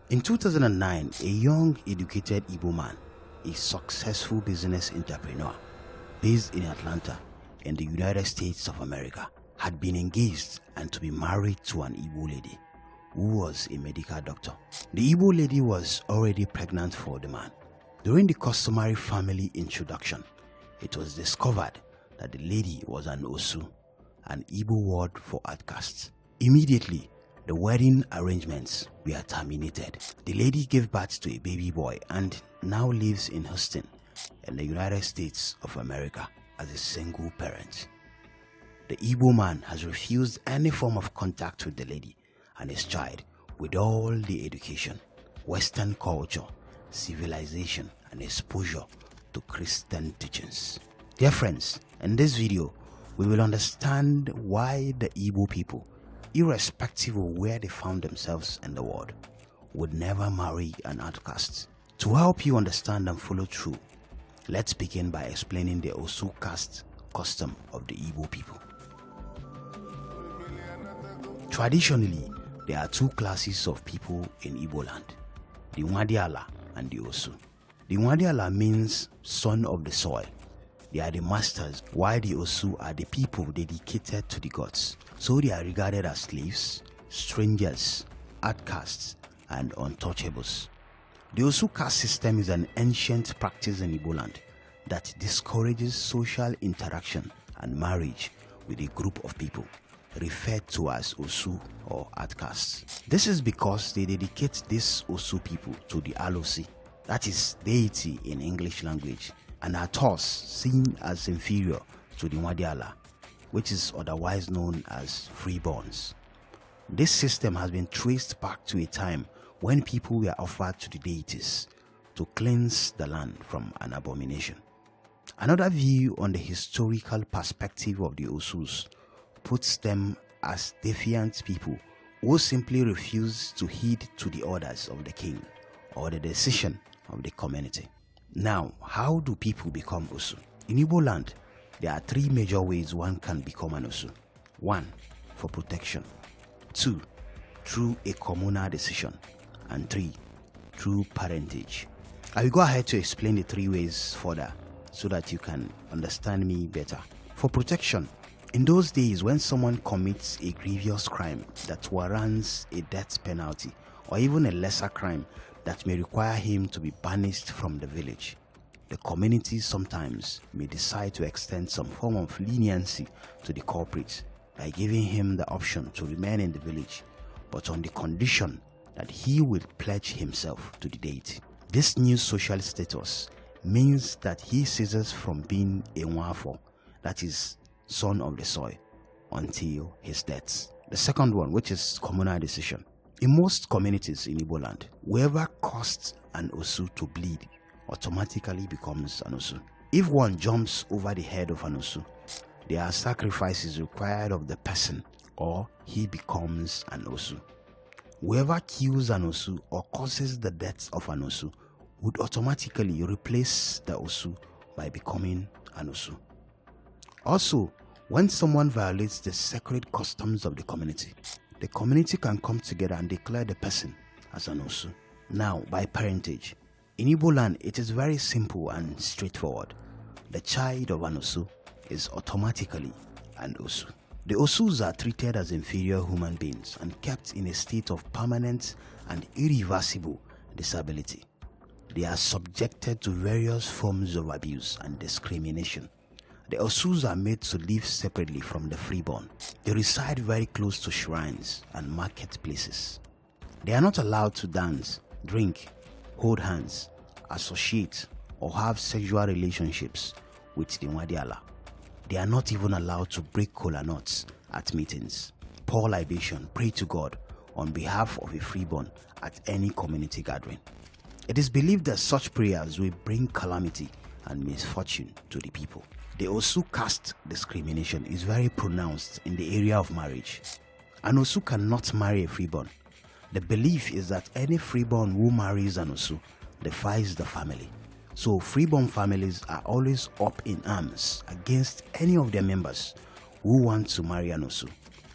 In 2009, a young, educated Igbo man, a successful business entrepreneur based in Atlanta in the United States of America, had been engaged and to be married to an Igbo lady who was a medical doctor. The Igbo lady was already pregnant for the man. During the customary family introduction, it was discovered that the lady was an Osu, an Igbo word for outcasts. Immediately, the wedding arrangements were terminated. The lady gave birth to a baby boy and now lives in Houston, in the United States of America, as a single parent. The Igbo man has refused any form of contact with the lady and his child with all the education, Western culture, civilization, and exposure to Christian teachings. Dear friends, in this video, we will understand why the Igbo people, irrespective of where they found themselves in the world, would never marry an outcast. To help you understand and follow through, let's begin by explaining the Osu caste custom of the Igbo people. Traditionally, there are two classes of people in Igbo land, the Nwadiala and the Osu. The Nwadiala means son of the soil. They are the masters, while the Osu are the people dedicated to the gods. So they are regarded as slaves, strangers, outcasts, and untouchables. The Osu caste system is an ancient practice in Igbo land that discourages social interaction and marriage with a group of people, referred to as Osu or outcasts. This is because they dedicate these Osu people to the Alosi, that is deity in English language, and are thus seen as inferior to the Nwadiala, which is otherwise known as freeborns. This system has been traced back to a time when people were offered to the deities to cleanse the land from an abomination. Another view on the historical perspective of the Osus puts them as defiant people who simply refuse to heed to the orders of the king or the decision of the community. Now, how do people become Osu? In Igbo land, there are three major ways one can become an Osu. 1. For protection. 2. Through a communal decision. And 3. Through parentage. I will go ahead to explain the three ways further so that you can understand me better. For protection, in those days when someone commits a grievous crime that warrants a death penalty or even a lesser crime that may require him to be banished from the village, the community sometimes may decide to extend some form of leniency to the culprit by giving him the option to remain in the village, but on the condition that he will pledge himself to the deity. This new social status means that he ceases from being a Nwafo, that is, son of the soil, until his death. The second one, which is communal decision. In most communities in Igbo land, whoever caused an Osu to bleed automatically becomes an Osu. If one jumps over the head of an Osu, there are sacrifices required of the person or he becomes an Osu. Whoever kills an Osu or causes the death of an Osu would automatically replace the Osu by becoming an Osu. Also, when someone violates the sacred customs of the community can come together and declare the person as an Osu. Now, by parentage, in Igbo land, it is very simple and straightforward. The child of an Osu is automatically an Osu. The Osus are treated as inferior human beings and kept in a state of permanent and irreversible disability. They are subjected to various forms of abuse and discrimination. The Osus are made to live separately from the freeborn. They reside very close to shrines and marketplaces. They are not allowed to dance, drink, hold hands, associate, or have sexual relationships with the Nwadiala. They are not even allowed to break kola nuts at meetings, pour libation, pray to God on behalf of a freeborn at any community gathering. It is believed that such prayers will bring calamity and misfortune to the people. The Osu caste discrimination is very pronounced in the area of marriage. An Osu cannot marry a freeborn. The belief is that any freeborn who marries an Osu defies the family. So freeborn families are always up in arms against any of their members who want to marry an Osu.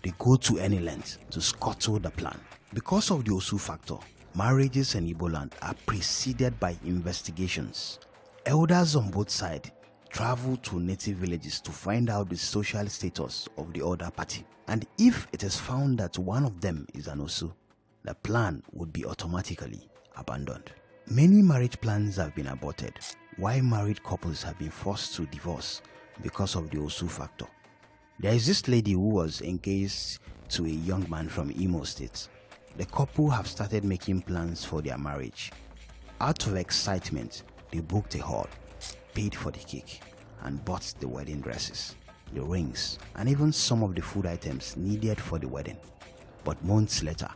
They go to any length to scuttle the plan. Because of the Osu factor, Marriages in Igbo land are preceded by investigations. Elders on both sides travel to native villages to find out the social status of the other party. And if it is found that one of them is an Osu, the plan would be automatically abandoned. Many marriage plans have been aborted, while married couples have been forced to divorce because of the Osu factor. There is this lady who was engaged to a young man from Imo State. The couple have started making plans for their marriage. Out of excitement, they booked a hall, paid for the cake, and bought the wedding dresses, the rings, and even some of the food items needed for the wedding. But months later,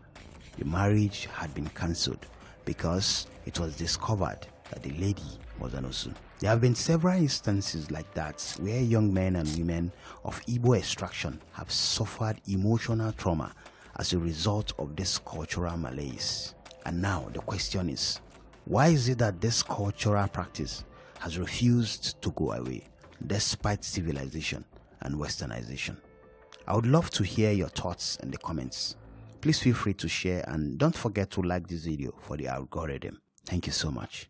the marriage had been cancelled because it was discovered that the lady was an Osu. There have been several instances like that where young men and women of Igbo extraction have suffered emotional trauma as a result of this cultural malaise. And now the question is, why is it that this cultural practice has refused to go away despite civilization and westernization? I would love to hear your thoughts in the comments. Please feel free to share and don't forget to like this video for the algorithm. Thank you so much.